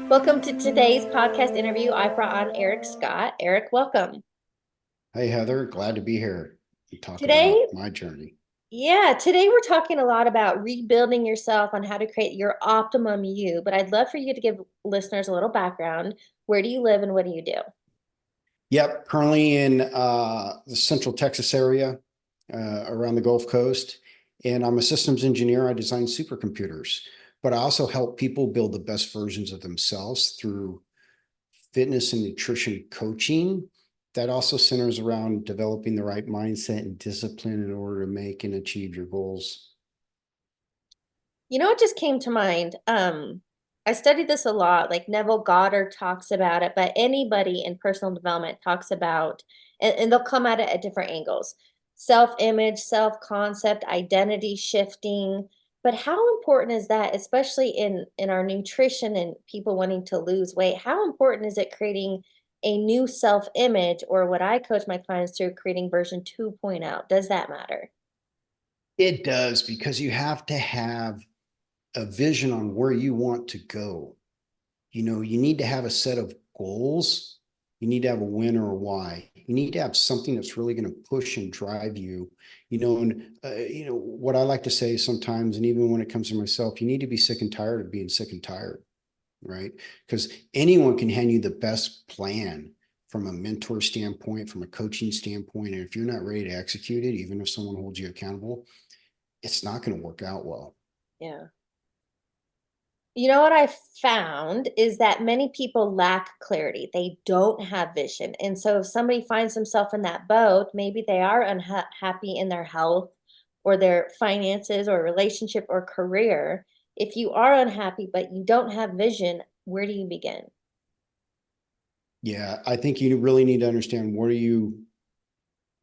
Welcome to today's podcast interview. I brought on Eric Scott. Eric, welcome. Hey, Heather, glad to be here and talk Today, about my journey. today we're talking a lot about rebuilding yourself on how to create your optimum you, but I'd love for you to give listeners a little background. Where do you live and what do you do? Yep, currently in the Central Texas area, around the Gulf Coast, and I'm a systems engineer. I design supercomputers, but I also help people build the best versions of themselves through fitness and nutrition coaching. That also centers around developing the right mindset and discipline in order to make and achieve your goals. You know what just came to mind? I studied this a lot. Like Neville Goddard talks about it, but anybody in personal development talks about, and they'll come at it at different angles. Self-image, self-concept, identity shifting. But how important is that, especially in our nutrition and people wanting to lose weight? How important is it creating a new self-image, or what I coach my clients through, creating version 2.0? Does that matter? It does, because you have to have a vision on where you want to go. You need to have a set of goals. You need to have a when or a why. You need to have something that's really going to push and drive you. What I like to say sometimes, and even when it comes to myself, you need to be sick and tired of being sick and tired, right? Because anyone can hand you the best plan from a mentor standpoint, from a coaching standpoint. And if you're not ready to execute it, even if someone holds you accountable, it's not going to work out well. Yeah. You know what I found is that many people lack clarity. They don't have vision. And so if somebody finds themselves in that boat, maybe they are unhappy in their health or their finances or relationship or career. If you are unhappy but you don't have vision, where do you begin? Yeah, I think you really need to understand, what are you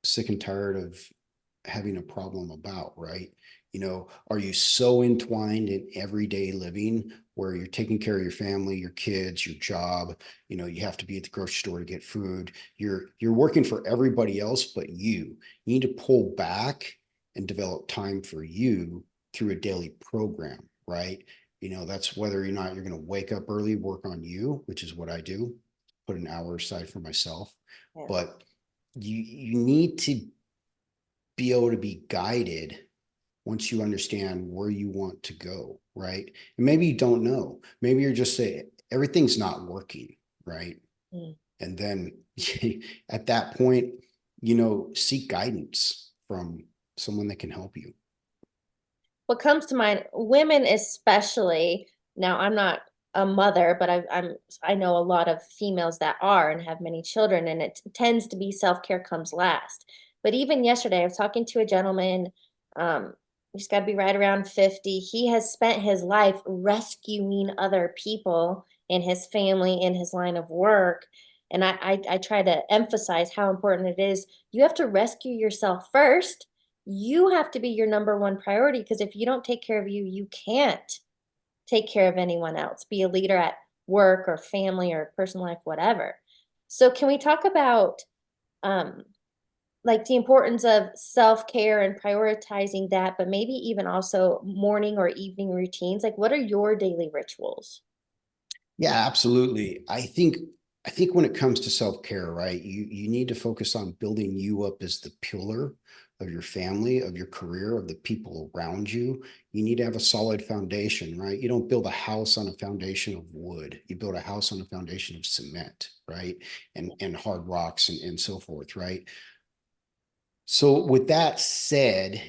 sick and tired of having a problem about, right? Are you so entwined in everyday living where you're taking care of your family, your kids, your job, you have to be at the grocery store to get food. You're working for everybody else but you. You need to pull back and develop time for you through a daily program, right? That's whether or not you're going to wake up early, work on you, which is what I do, put an hour aside for myself. Yeah. But you need to be able to be guided once you understand where you want to go, right? And maybe you don't know. Maybe you're just saying everything's not working, right? Mm. And then at that point, seek guidance from someone that can help you. What comes to mind, women especially, now I'm not a mother, but I know a lot of females that are and have many children, and it tends to be self-care comes last. But even yesterday, I was talking to a gentleman, he's got to be right around 50. He has spent his life rescuing other people in his family, in his line of work. And I try to emphasize how important it is. You have to rescue yourself first. You have to be your number one priority, because if you don't take care of you, you can't take care of anyone else, be a leader at work or family or personal life, whatever. So can we talk about um like the importance of self-care and prioritizing that, but maybe even also morning or evening routines? Like what are your daily rituals? Yeah, absolutely. I think when it comes to self-care, right, you need to focus on building you up as the pillar of your family, of your career, of the people around you. You need to have a solid foundation, right? You don't build a house on a foundation of wood. You build a house on a foundation of cement, right? And hard rocks and so forth, right? So with that said,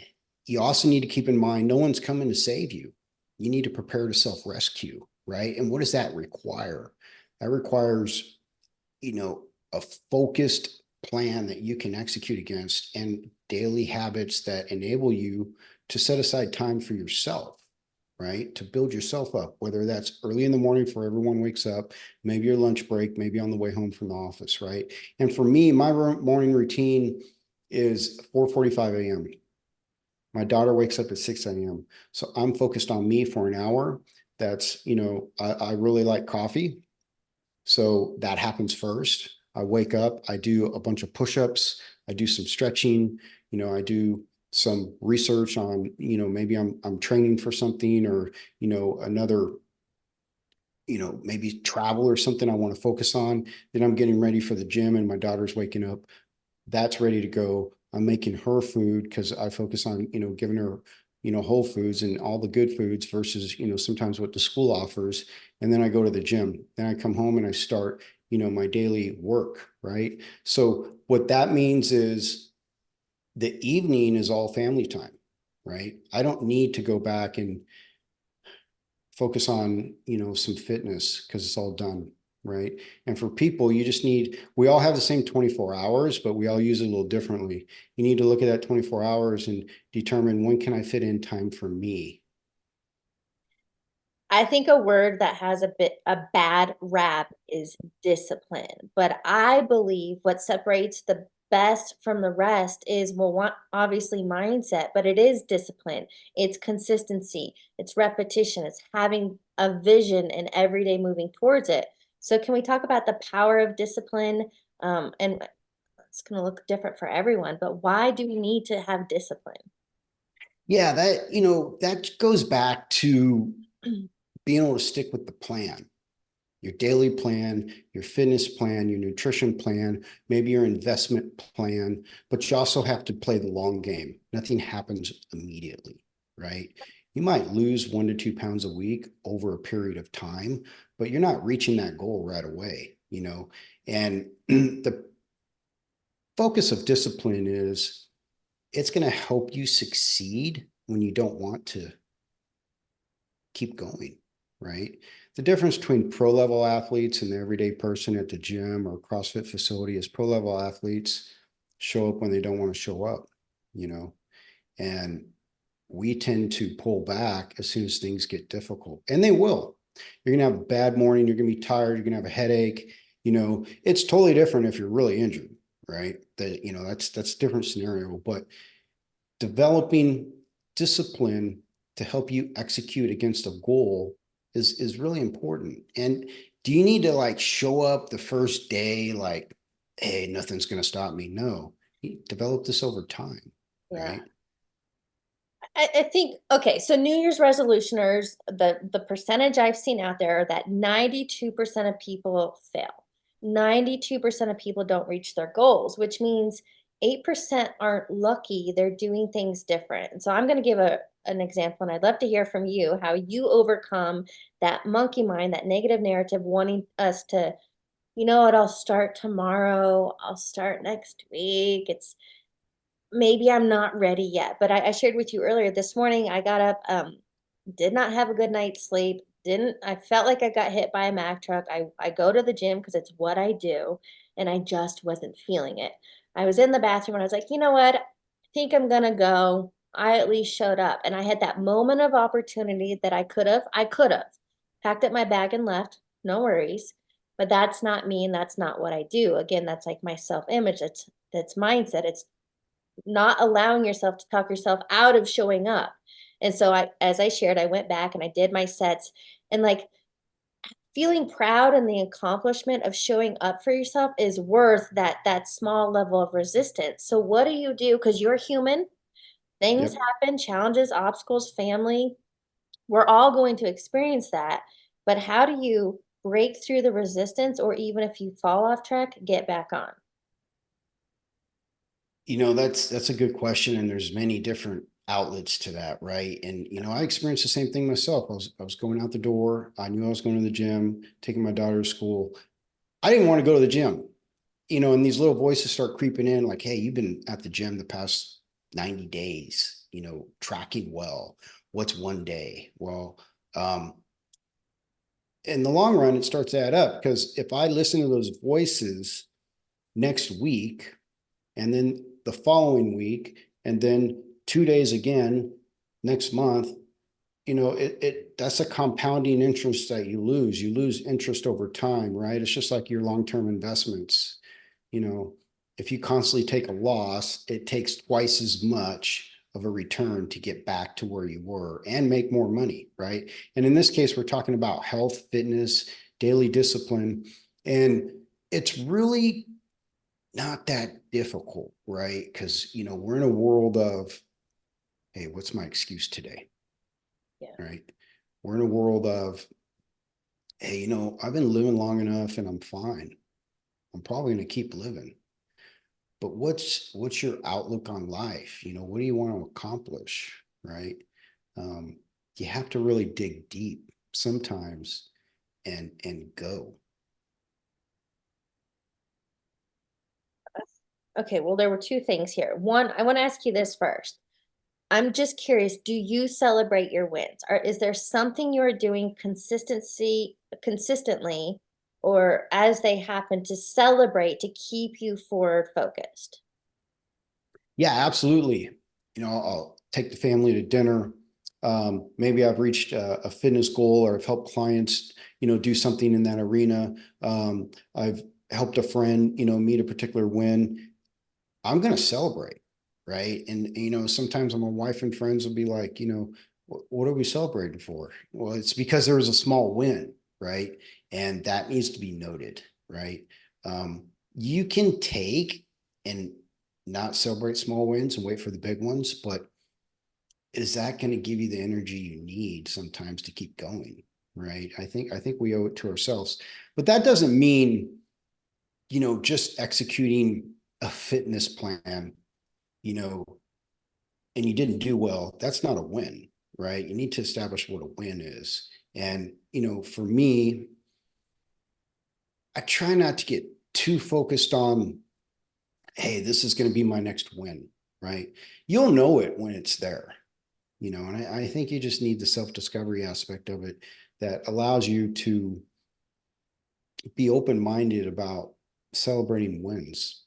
you also need to keep in mind no one's coming to save you. You need to prepare to self-rescue, right? And what does that require? That requires, a focused plan that you can execute against and daily habits that enable you to set aside time for yourself, right? To build yourself up, whether that's early in the morning before everyone wakes up, maybe your lunch break, maybe on the way home from the office, right? And for me, my morning routine is 4:45 a.m. My daughter wakes up at 6 a.m. So I'm focused on me for an hour. That's, I really like coffee. So that happens first. I wake up, I do a bunch of push-ups, I do some stretching, I do some research on, maybe I'm training for something, or, another maybe travel or something I want to focus on. Then I'm getting ready for the gym and my daughter's waking up. That's ready to go. I'm making her food because I focus on, giving her, whole foods and all the good foods versus, sometimes what the school offers. And then I go to the gym. Then I come home and I start, my daily work, right? So what that means is the evening is all family time, right? I don't need to go back and focus on, some fitness because it's all done, right? And for people, you just need, we all have the same 24 hours, but we all use it a little differently. You need to look at that 24 hours and determine when can I fit in time for me. I think a word that has a bad rap is discipline. But I believe what separates the best from the rest is, well, one, obviously mindset, but it is discipline. It's consistency, it's repetition, it's having a vision and every day moving towards it. So can we talk about the power of discipline? And it's going to look different for everyone, but why do we need to have discipline? Yeah, that goes back to being able to stick with the plan, your daily plan, your fitness plan, your nutrition plan, maybe your investment plan, but you also have to play the long game. Nothing happens immediately, right? You might lose 1 to 2 pounds a week over a period of time, but you're not reaching that goal right away, and the focus of discipline is it's going to help you succeed when you don't want to keep going, right? The difference between pro level athletes and the everyday person at the gym or CrossFit facility is pro level athletes show up when they don't want to show up, you know, and we tend to pull back as soon as things get difficult, and they will. You're going to have a bad morning. You're going to be tired. You're going to have a headache. It's totally different if you're really injured, right? That's a different scenario, but developing discipline to help you execute against a goal is really important. And do you need to like show up the first day like, hey, nothing's going to stop me? No, you develop this over time, Yeah. right? I think okay, so New Year's resolutioners, the percentage I've seen out there are that 92% of people fail. 92% of people don't reach their goals, which means 8% aren't lucky, they're doing things different. And so I'm going to give an example, and I'd love to hear from you how you overcome that monkey mind, that negative narrative, wanting us to, you know what, I'll start tomorrow, I'll start next week. It's maybe I'm not ready yet, but I shared with you earlier this morning, I got up, did not have a good night's sleep, didn't, I felt like I got hit by a Mack truck. I go to the gym because it's what I do, and I just wasn't feeling it. I was in the bathroom and I was like, you know what? I think I'm gonna go. I at least showed up, and I had that moment of opportunity that I could have packed up my bag and left, no worries. But that's not me, and that's not what I do. Again, that's like my self-image. That's mindset. It's not allowing yourself to talk yourself out of showing up. And so as I shared, I went back and I did my sets, and like feeling proud and the accomplishment of showing up for yourself is worth that small level of resistance. So what do you do? Because you're human, things Yep. happen, challenges, obstacles, family. We're all going to experience that. But how do you break through the resistance, or even if you fall off track, get back on? That's a good question, and there's many different outlets to that, right? And I experienced the same thing myself. I was going out the door. I knew I was going to the gym, taking my daughter to school. I didn't want to go to the gym, and these little voices start creeping in, like, hey, you've been at the gym the past 90 days, tracking well. What's one day? Well, in the long run, it starts to add up because if I listen to those voices next week, and then the following week, and then 2 days again next month, it that's a compounding interest that you lose. You lose interest over time, right? It's just like your long-term investments. You know, if you constantly take a loss, it takes twice as much of a return to get back to where you were and make more money, right? And in this case, we're talking about health, fitness, daily discipline, and it's really not that difficult, right? Because we're in a world of, hey, what's my excuse today? Yeah. Right? We're in a world of hey, I've been living long enough and I'm fine. I'm probably going to keep living. But what's your outlook on life? What do you want to accomplish? Right? Um, you have to really dig deep sometimes and go. Okay, well, there were two things here. One, I want to ask you this first. I'm just curious, do you celebrate your wins? Or is there something you're doing consistently or as they happen to celebrate to keep you forward focused? Yeah, absolutely. I'll take the family to dinner. Maybe I've reached a fitness goal or I've helped clients, do something in that arena. I've helped a friend, meet a particular win. I'm going to celebrate. Right. And, sometimes my wife and friends will be like, what are we celebrating for? Well, it's because there was a small win. Right. And that needs to be noted. Right. You can take and not celebrate small wins and wait for the big ones, but is that going to give you the energy you need sometimes to keep going? Right. I think we owe it to ourselves, but that doesn't mean, just executing a fitness plan, you know, and you didn't do well. That's not a win, right? You need to establish what a win is. And, for me, I try not to get too focused on, hey, this is going to be my next win, right? You'll know it when it's there, and I think you just need the self-discovery aspect of it that allows you to be open-minded about celebrating wins.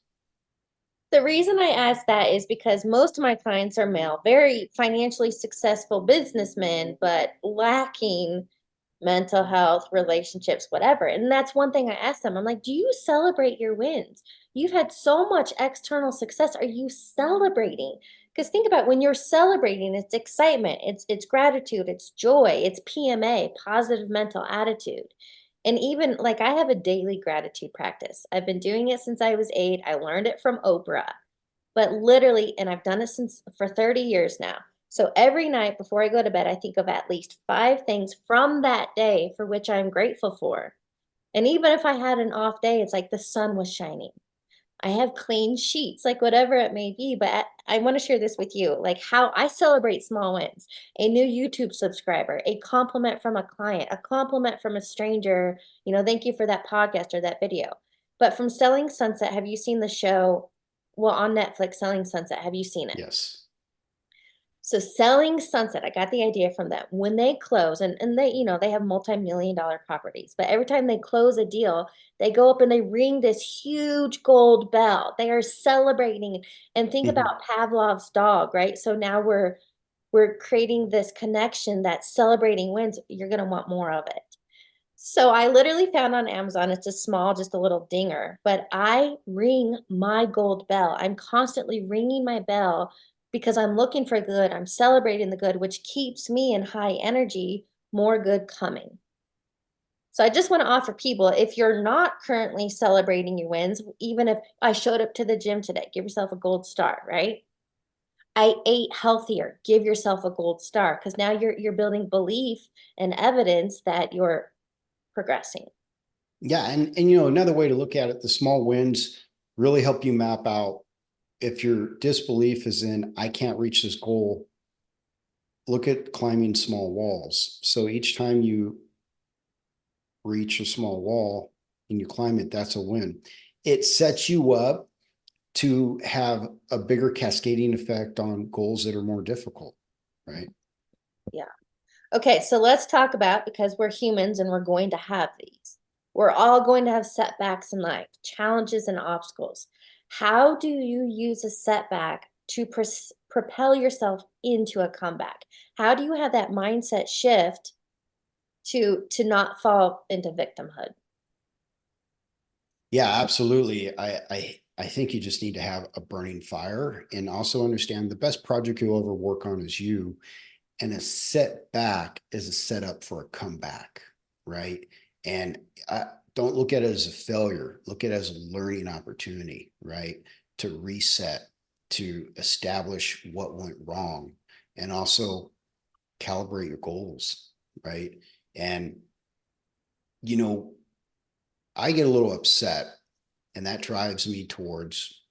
The reason I ask that is because most of my clients are male, very financially successful businessmen, but lacking mental health, relationships, whatever. And that's one thing I ask them. I'm like, do you celebrate your wins? You've had so much external success. Are you celebrating? Because think about when you're celebrating, it's excitement, it's gratitude, it's joy, it's PMA, positive mental attitude. And even like I have a daily gratitude practice. I've been doing it since I was 8. I learned it from Oprah. But literally, and I've done it since for 30 years now. So every night before I go to bed, I think of at least 5 things from that day for which I'm grateful for. And even if I had an off day, it's like the sun was shining. I have clean sheets, like whatever it may be. But I want to share this with you, like how I celebrate small wins, a new YouTube subscriber, a compliment from a client, a compliment from a stranger, thank you for that podcast or that video. But from Selling Sunset, have you seen the show? Well, on Netflix, Selling Sunset, have you seen it? Yes. So Selling Sunset, I got the idea from them. When they close, and they, they have multi-million dollar properties, but every time they close a deal, they go up and they ring this huge gold bell. They are celebrating. And think Mhm. about Pavlov's dog, right? So now we're creating this connection that celebrating wins. You're gonna want more of it. So I literally found on Amazon, it's a small, just a little dinger, but I ring my gold bell. I'm constantly ringing my bell because I'm looking for good. I'm celebrating the good, which keeps me in high energy, more good coming. So I just want to offer people, if you're not currently celebrating your wins, even if I showed up to the gym today, give yourself a gold star, right? I ate healthier, give yourself a gold star because now you're building belief and evidence that you're progressing. Yeah, and another way to look at it, the small wins really help you map out if your disbelief is in I can't reach this goal, look at climbing small walls. So each time you reach a small wall and you climb it, that's a win. It sets you up to have a bigger cascading effect on goals that are more difficult, right? Yeah. Okay, so let's talk about because we're humans and we're going to have these. We're all going to have setbacks in life, challenges and obstacles. How do you use a setback to propel yourself into a comeback? How do you have that mindset shift to not fall into victimhood? Yeah, absolutely. I think you just need to have a burning fire and also understand the best project you'll ever work on is you. And a setback is a setup for a comeback, right? And don't look at it as a failure. Look at it as a learning opportunity, right? To reset, to establish what went wrong, and also calibrate your goals, right? And you know, I get a little upset, and that drives me towards,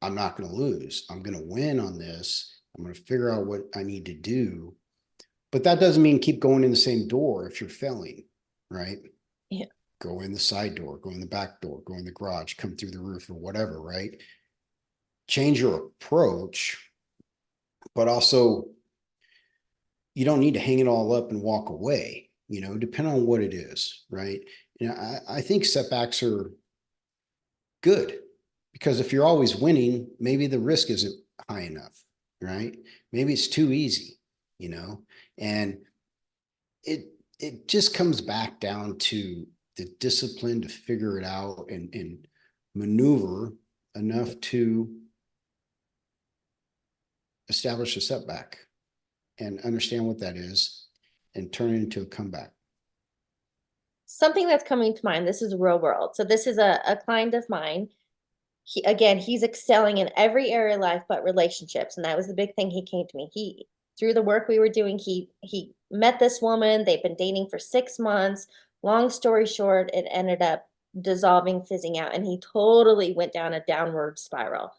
I'm not going to lose. I'm going to win on this. I'm going to figure out what I need to do. But that doesn't mean keep going in the same door if you're failing, right? Yeah. Go in the side door, go in the back door, go in the garage, come through the roof or whatever, right? Change your approach, but also you don't need to hang it all up and walk away, depending on what it is, right? I think setbacks are good because if you're always winning, maybe the risk isn't high enough, right? Maybe it's too easy, and it just comes back down to the discipline to figure it out and maneuver enough to establish a setback and understand what that is and turn it into a comeback. Something that's coming to mind, this is real world. So this is a client of mine. He's excelling in every area of life but relationships. And that was the big thing. He came to me. Through the work we were doing, he met this woman. They've been dating for 6 months. Long story short, it ended up dissolving, fizzing out, and he totally went down a downward spiral.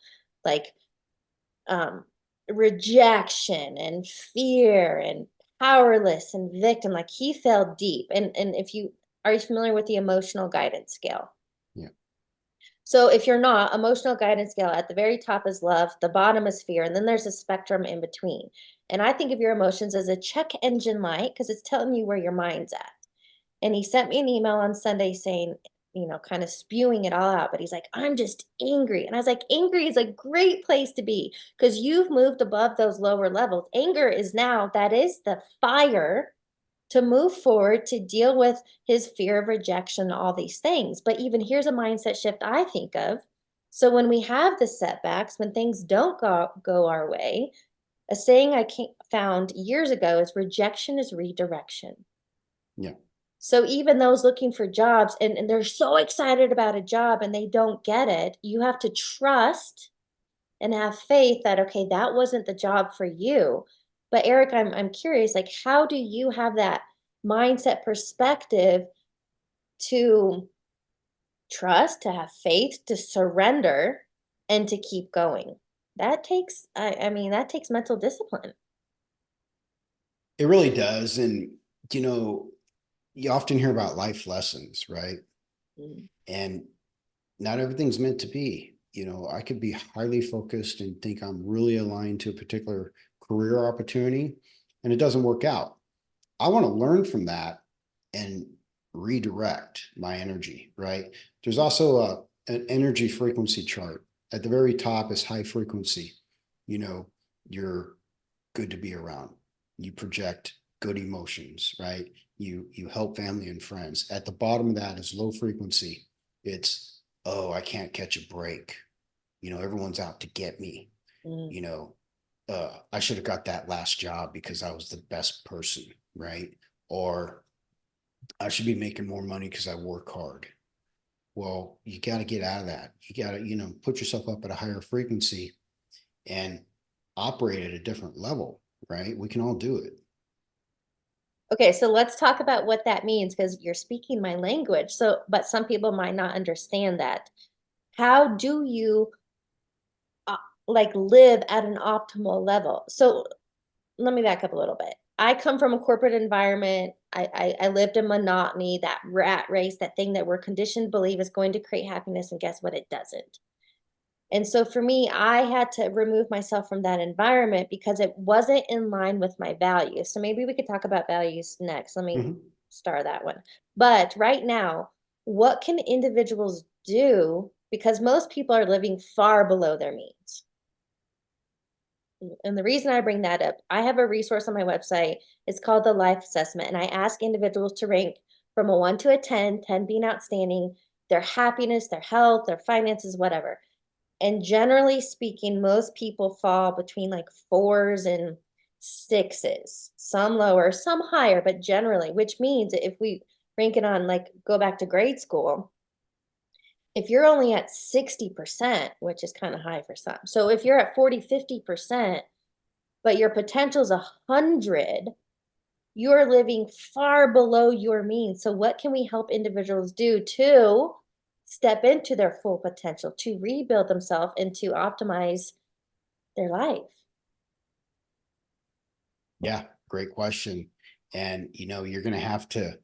Like um rejection and fear and powerless and victim. Like he fell deep. And if you are you familiar with the emotional guidance scale? Yeah. So if you're not, emotional guidance scale at the very top is love, the bottom is fear, and then there's a spectrum in between. And I think of your emotions as a check engine light because it's telling you where your mind's at. And he sent me an email on Sunday saying, kind of spewing it all out, but he's like, I'm just angry. And I was like, angry is a great place to be because you've moved above those lower levels. Anger is now, that is the fire to move forward to deal with his fear of rejection, all these things. But even here's a mindset shift I think of. So when we have the setbacks, when things don't go our way, a saying found years ago is rejection is redirection. Yeah. So even those looking for jobs and they're so excited about a job and they don't get it, you have to trust and have faith that, okay, that wasn't the job for you. But Eric, I'm curious, like, how do you have that mindset perspective to trust, to have faith, to surrender, and to keep going? That takes, I mean, that takes mental discipline. It really does. And, you know, you often hear about life lessons, right? Mm. And not everything's meant to be. I could be highly focused and think I'm really aligned to a particular career opportunity, and it doesn't work out. I want to learn from that and redirect my energy, right? There's also an energy frequency chart. At the very top is high frequency. You're good to be around. You project good emotions, right? You help family and friends. At the bottom of that is low frequency. It's, oh, I can't catch a break. Everyone's out to get me. Mm. You know, I should have got that last job because I was the best person, right? Or I should be making more money because I work hard. Well, you got to get out of that. You got to, put yourself up at a higher frequency and operate at a different level, right? We can all do it. Okay, so let's talk about what that means because you're speaking my language. So, but some people might not understand that. How do you uh, like live at an optimal level? So let me back up a little bit. I come from a corporate environment. I lived in monotony, that rat race, that thing that we're conditioned to believe is going to create happiness, and guess what? It doesn't. And so for me, I had to remove myself from that environment because it wasn't in line with my values. So maybe we could talk about values next. Let me Mhm. star that one. But right now, what can individuals do? Because most people are living far below their means. And the reason I bring that up, I have a resource on my website. It's called the Life Assessment. And I ask individuals to rank from a 1 to a 10, 10 being outstanding, their happiness, their health, their finances, whatever. And generally speaking, most people fall between like 4s and 6s, some lower, some higher, but generally, which means if we rank it on like go back to grade school, if you're only at 60%, which is kind of high for some. So if you're at 40, 50%, but your potential is 100, you're living far below your means. So what can we help individuals do to step into their full potential, to rebuild themselves and to optimize their life? Yeah, great question. And you're going to have to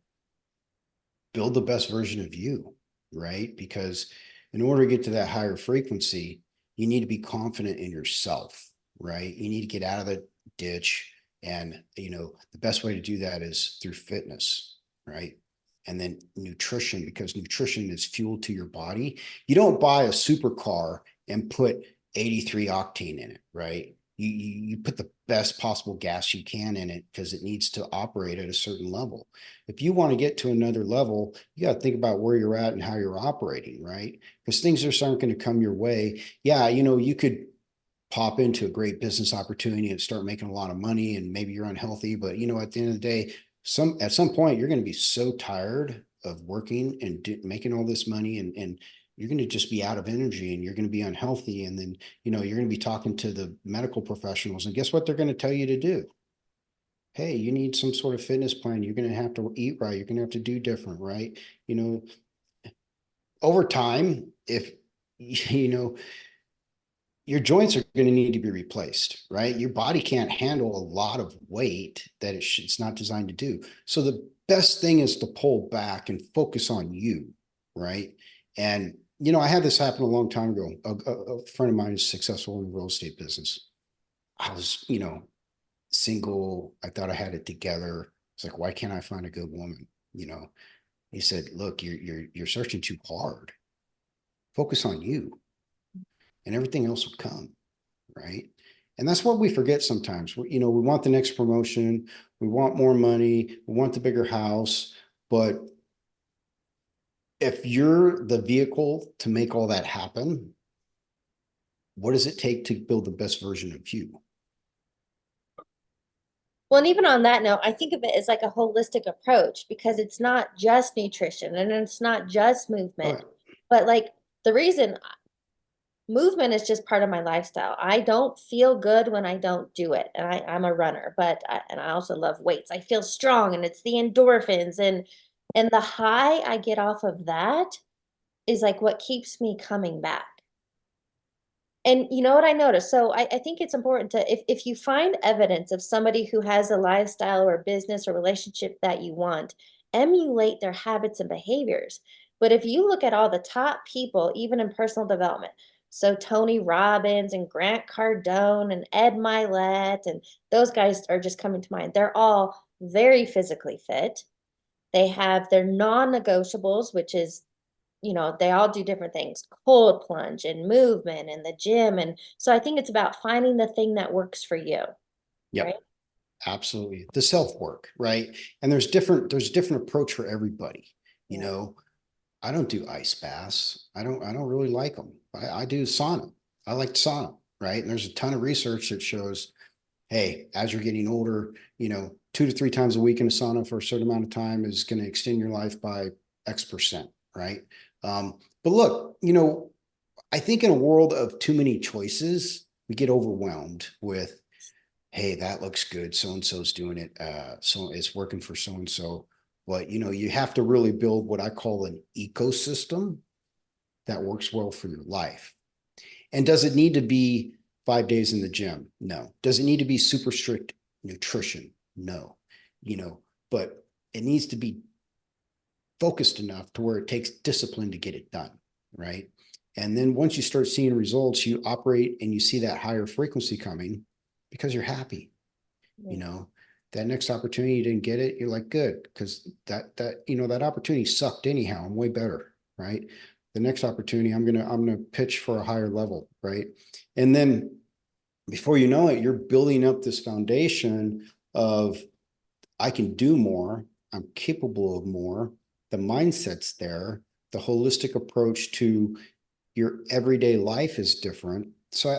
build the best version of you, right? Because in order to get to that higher frequency, you need to be confident in yourself, right? You need to get out of the ditch. And, the best way to do that is through fitness, right? And then nutrition, because nutrition is fuel to your body. You don't buy a supercar and put 83 octane in it, right? You put the best possible gas you can in it because it needs to operate at a certain level. If you want to get to another level, you got to think about where you're at and how you're operating, right? Because things just aren't going to come your way. Yeah, you could pop into a great business opportunity and start making a lot of money, and maybe you're unhealthy, but at the end of the day, at some point you're going to be so tired of working and making all this money, and you're going to just be out of energy, and you're going to be unhealthy, and then you're going to be talking to the medical professionals, and guess what they're going to tell you to do? Hey, you need some sort of fitness plan. You're going to have to eat right. You're going to have to do different, right? You know, over time, if your joints are going to need to be replaced, right? Your body can't handle a lot of weight that it's not designed to do. So the best thing is to pull back and focus on you, right? And I had this happen a long time ago. A friend of mine is successful in the real estate business. I was, single. I thought I had it together. It's like, why can't I find a good woman? He said, look, you're searching too hard. Focus on you, and everything else will come, right? And that's what we forget sometimes. We want the next promotion, we want more money, we want the bigger house, but if you're the vehicle to make all that happen, what does it take to build the best version of you? Well, and even on that note, I think of it as like a holistic approach because it's not just nutrition and it's not just movement, But but like the reason movement is just part of my lifestyle. I don't feel good when I don't do it. And I'm a runner, and I also love weights. I feel strong and it's the endorphins and the high I get off of that is like what keeps me coming back. And you know what I noticed? So I think it's important to if you find evidence of somebody who has a lifestyle or business or relationship that you want, emulate their habits and behaviors. But if you look at all the top people, even in personal development, so Tony Robbins and Grant Cardone and Ed Milet, and those guys are just coming to mind. They're all very physically fit. They have their non-negotiables, which is they all do different things, cold plunge and movement and the gym. And so I think it's about finding the thing that works for you, right? yep, absolutely. The self-work, right? And there's different approach for everybody. You Yeah. know, I don't do ice baths. I don't really like them. I do sauna. I like sauna, right? And there's a ton of research that shows, hey, as you're getting older, 2 to 3 times a week in a sauna for a certain amount of time is going to extend your life by X%, right? But look, I think in a world of too many choices, we get overwhelmed with, hey, that looks good. So and so's doing it. So it's working for so and so. But you have to really build what I call an ecosystem that works well for your life. And does it need to be 5 days in the gym? No. Does it need to be super strict nutrition? No. You know, but it needs to be focused enough to where it takes discipline to get it done, right? And then once you start seeing results, you operate and you see that higher frequency coming because you're happy. you Yeah. know that next opportunity you didn't get it, you're like, good, because that opportunity sucked anyhow. I'm way better, right? The next opportunity, I'm gonna pitch for a higher level, right? And then before you know it, you're building up this foundation of, I can do more, I'm capable of more, the mindset's there, the holistic approach to your everyday life is different. So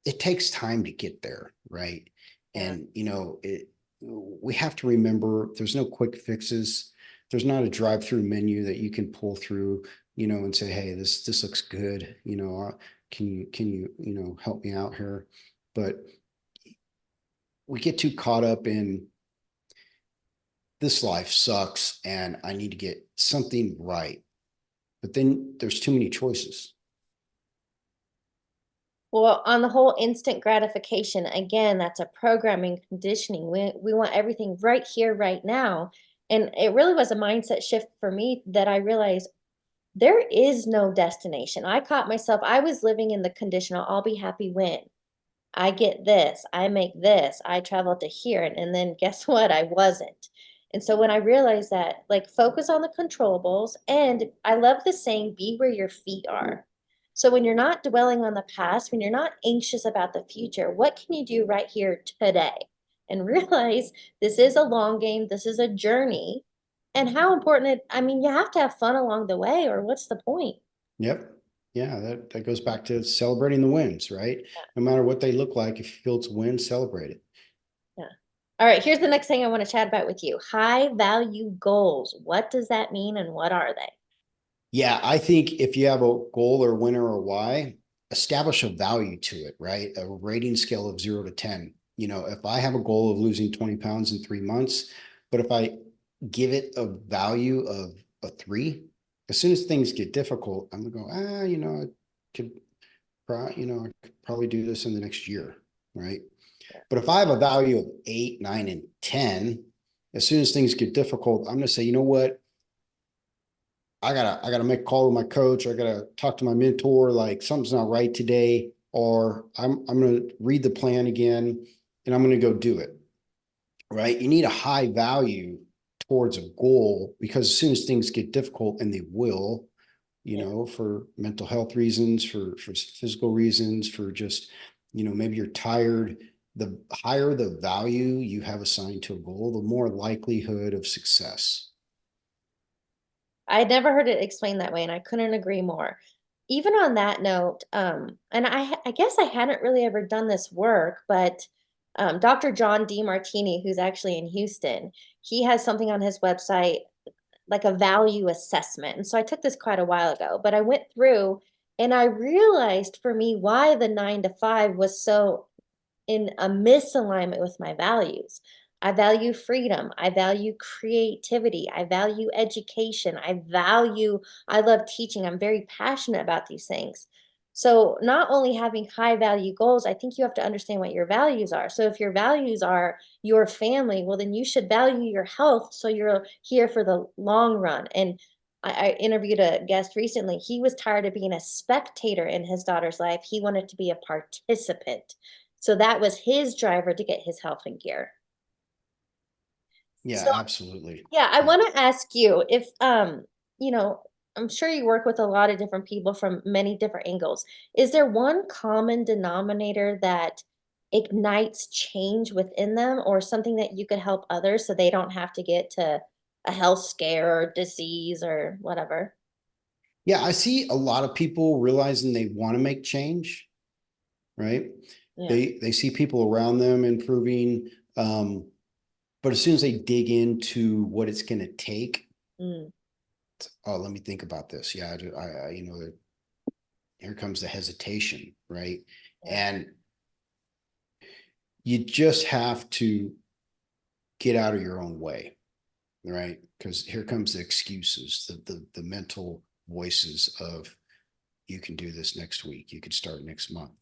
it takes time to get there, right? Yeah. And we have to remember there's no quick fixes. There's not a drive-through menu that you can pull through, and say, hey, this looks good. Can you help me out here? But we get too caught up in this life sucks and I need to get something right. But then there's too many choices. Well, on the whole instant gratification, again, that's a programming conditioning. We want everything right here, right now. And it really was a mindset shift for me that I realized there is no destination. I caught myself, I was living in the conditional, I'll be happy when I get this, I make this, I travel to here. And then guess what? I wasn't. And so when I realized that, like, focus on the controllables, and I love the saying, be where your feet are. So when you're not dwelling on the past, when you're not anxious about the future, what can you do right here today? And realize this is a long game, this is a journey, and how important I mean, you have to have fun along the way, or what's the point? Yep. Yeah, that goes back to celebrating the wins, right? No matter what they look like, if you feel it's a win, celebrate it. Yeah. All right, here's the next thing I want to chat about with you. High value goals. What does that mean and what are they? Yeah, I think if you have a goal or winner or why, establish a value to it, right? A rating scale of 0 to 10. If I have a goal of losing 20 pounds in 3 months, but if I give it a value of a 3, as soon as things get difficult, I'm gonna go, I could I could probably do this in the next year, right? But if I have a value of 8, 9, and 10, as soon as things get difficult, I'm gonna say, you know what? I gotta make a call with my coach. I gotta talk to my mentor. Like something's not right today, or I'm gonna read the plan again, and I'm gonna go do it. Right? You need a high value towards a goal because as soon as things get difficult, and they will, Yeah. for mental health reasons, for physical reasons, for just maybe you're tired. The higher the value you have assigned to a goal, the more likelihood of success. I never heard it explained that way, and I couldn't agree more. Even on that note, and I guess I hadn't really ever done this work, but Dr. John D. Martini, who's actually in Houston, he has something on his website like a value assessment. And so I took this quite a while ago, but I went through and I realized for me why the 9 to 5 was so in a misalignment with my values. I value freedom. I value creativity. I value education. I love teaching. I'm very passionate about these things. So, not only having high value goals, I think you have to understand what your values are. So, if your values are your family, well, then you should value your health so you're here for the long run. And I interviewed a guest recently. He was tired of being a spectator in his daughter's life, he wanted to be a participant. So that was his driver to get his health in gear. Yeah, So absolutely. yeah, I Yeah. want to ask you if you know, I'm sure you work with a lot of different people from many different angles. Is there one common denominator that ignites change within them or something that you could help others so they don't have to get to a health scare or disease or whatever? Yeah, I see a lot of people realizing they want to make change, right? Yeah. They see people around them improving, but as soon as they dig into what it's going to take, Mm, oh, let me think about this. Yeah, here comes the hesitation, right? yeah. And you just have to get out of your own way, right? Because here comes the excuses, the mental voices of you can do this next week, you could start next month.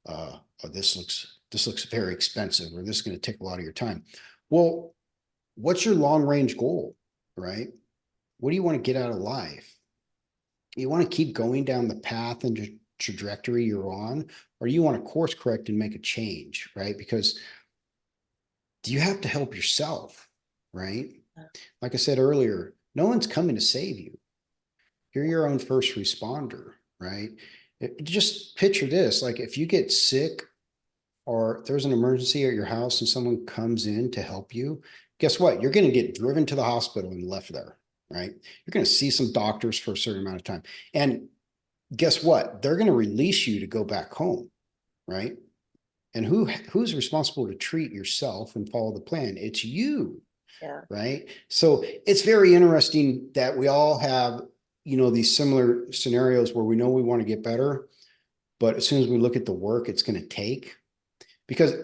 Oh, this looks very expensive, or this is going to take a lot of your time. Well, what's your long range goal, right? What do you want to get out of life? You want to keep going down the path and trajectory you're on, or you want to course correct and make a change, right? Because you have to help yourself, right? Like I said earlier, no one's coming to save you. You're your own first responder, right? Just picture this, like if you get sick or there's an emergency at your house and someone comes in to help you, guess what? You're going to get driven to the hospital and left there, right? You're going to see some doctors for a certain amount of time. And guess what? They're going to release you to go back home, right? And who's responsible to treat yourself and follow the plan? It's you, Yeah. right? So it's very interesting that we all have, these similar scenarios where we know we want to get better, but as soon as we look at the work it's going to take, Because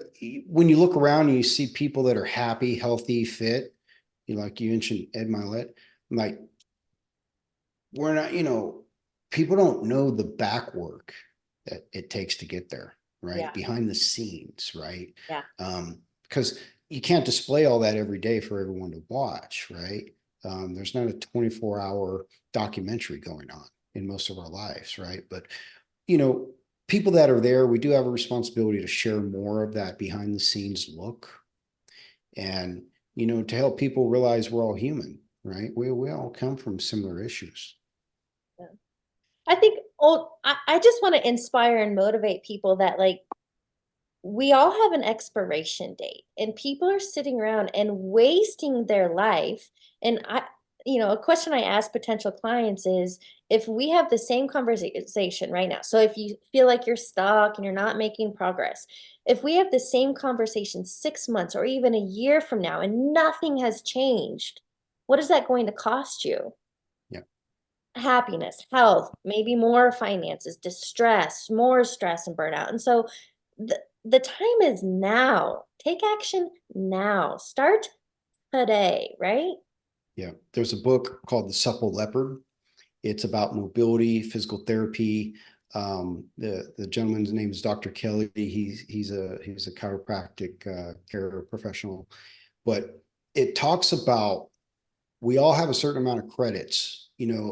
when you look around and you see people that are happy, healthy, fit, like you mentioned Ed Milet, I'm like, we're not, people don't know the back work that it takes to get there, right? Yeah. Behind the scenes, right? Yeah. Because you can't display all that every day for everyone to watch, right? There's not a 24-hour documentary going on in most of our lives, right? But, you know, people that are there, we do have a responsibility to share more of that behind the scenes look and, to help people realize we're all human, right? We all come from similar issues. Yeah. I think, oh, I just want to inspire and motivate people that like we all have an expiration date and people are sitting around and wasting their life. And a question I ask potential clients is if we have the same conversation right now. So if you feel like you're stuck and you're not making progress, if we have the same conversation 6 months or even a year from now and nothing has changed, what is that going to cost you? Yeah. Happiness, health, maybe more finances, distress, more stress and burnout. And so the time is now. Take action now. Start today, right? Yeah. There's a book called The Supple Leopard. It's about mobility, physical therapy. The gentleman's name is Dr. Kelly. He's a chiropractic care professional, but it talks about we all have a certain amount of credits.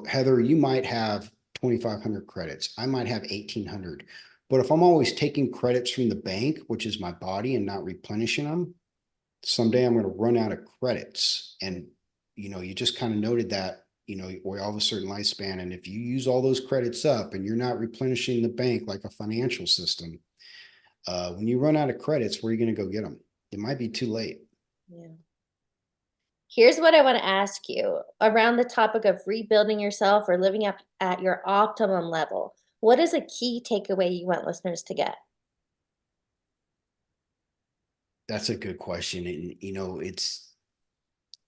Heather, you might have 2,500 credits. I might have 1,800. But if I'm always taking credits from the bank, which is my body, and not replenishing them, someday I'm going to run out of credits. And, you just kind of noted that, we all have a certain lifespan. And if you use all those credits up and you're not replenishing the bank like a financial system, when you run out of credits, where are you going to go get them? It might be too late. Yeah. Here's what I want to ask you around the topic of rebuilding yourself or living up at your optimum level. What is a key takeaway you want listeners to get? That's a good question. And, it's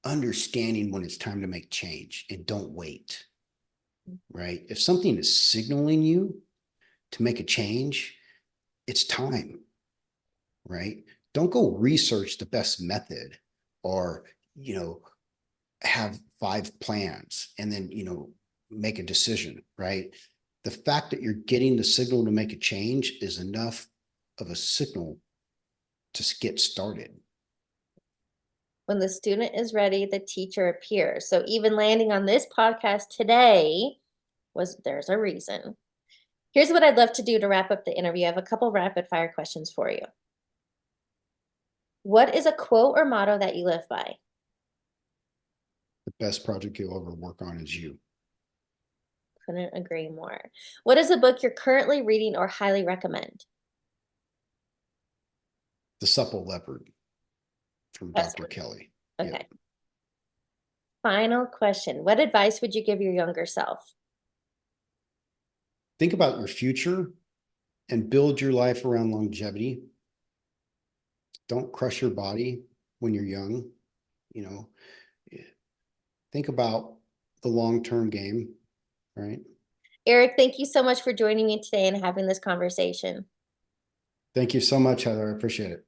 understanding when it's time to make change and don't wait, right? If something is signaling you to make a change, it's time, right? Don't go research the best method or, have 5 plans and then, make a decision, right? The fact that you're getting the signal to make a change is enough of a signal to get started. When the student is ready, the teacher appears. So even landing on this podcast today there's a reason. Here's what I'd love to do to wrap up the interview. I have a couple rapid fire questions for you. What is a quote or motto that you live by? The best project you'll ever work on is you. Couldn't agree more. What is a book you're currently reading or highly recommend? The Supple Leopard from That's Dr. Kelly. okay. Yeah. Final question. What advice would you give your younger self? Think about your future and build your life around longevity. Don't crush your body when you're young. You know, think about the long-term game, right? Eric, thank you so much for joining me today and having this conversation. Thank you so much, Heather. I appreciate it.